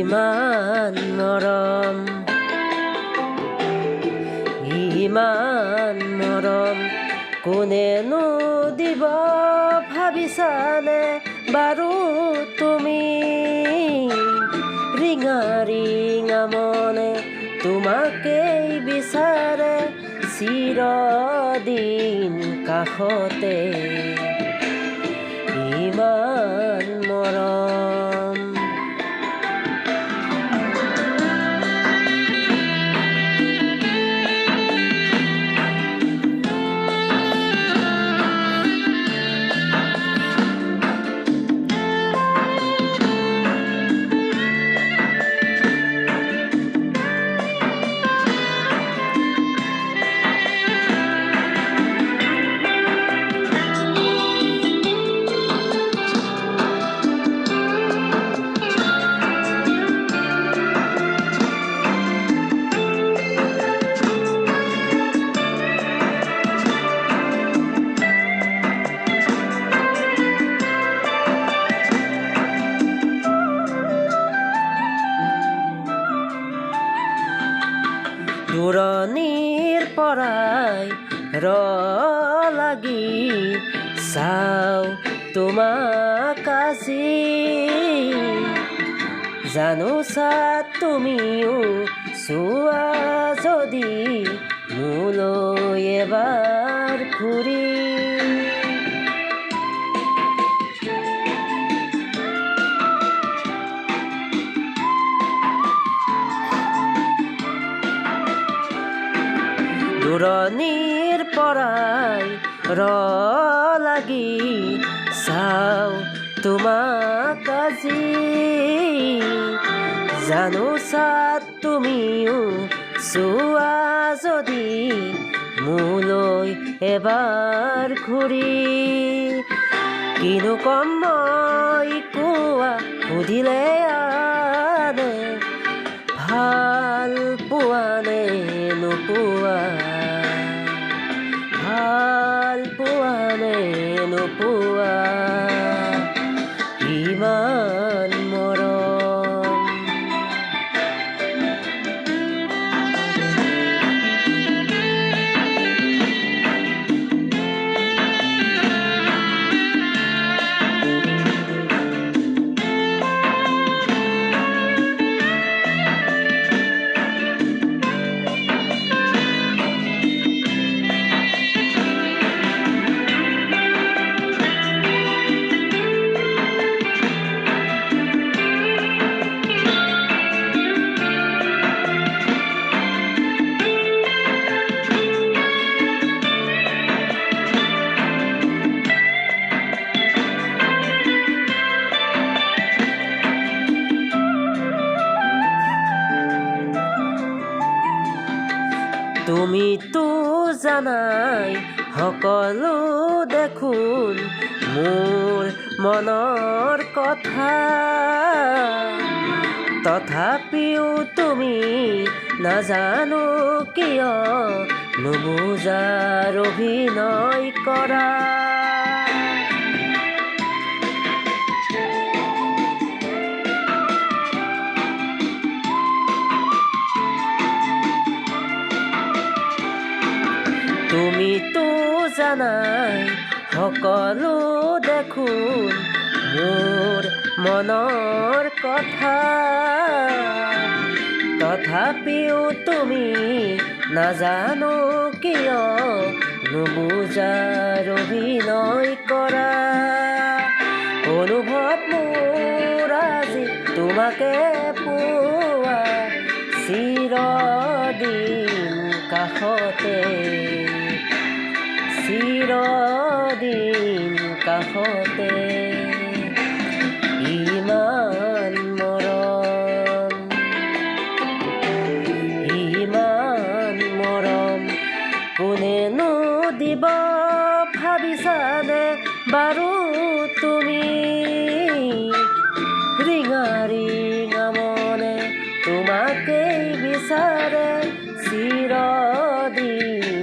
ইমান মৰম, ইমান মৰম কোনেনো দিব ভাবিছানে বাৰু তুমি? ৰিঙা ৰিঙা মনে তোমাকেই বিচাৰে চিৰদিন কাষতে। ইমান মৰম, দূৰণিৰ পৰাই লাগি চাওঁ তোমাক আজি। জানোছা তুমিও চোৱা যদি মোলৈ এবাৰ ঘূৰি। দূৰণিৰ পৰাই লাগি চাওঁ তোমাক আজি। জানোছা তুমিও চোৱা যদি মোলৈ এবাৰ ঘূৰি। কিনো কম মই কোৱা সুধিলে আনে, ভাল পোৱানে নোপোৱা, ভাল পোৱানে নোপোৱা। ইমান মৰম, তুমিতো জানাই সকলো দেখোন মোৰ মনৰ কথা। তথাপিও তুমি নাজানো কিয় নুবুজাৰ অভিনয় কৰা। তুমিতো জানাই সকলো দেখোন মোৰ মনৰ কথা। তথাপিও তুমি নাজানো কিয় নুবুজাৰ অভিনয় কৰা। অনুভৱ মোৰ আজি তোমাকে পোৱা চিৰদিন কাষতে, চিৰদিন কাষতে। ইমান মৰম, ইমান মৰম কোনেনো দিব ভাবিছানে বাৰু তুমি? ৰিঙা ৰিঙা মনে তোমাকেই বিচাৰে চিৰদিন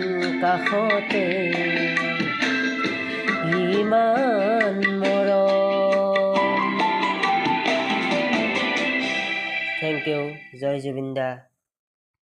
কাষতে। ইমান মৰম। ইউ জয় জুবিন দা।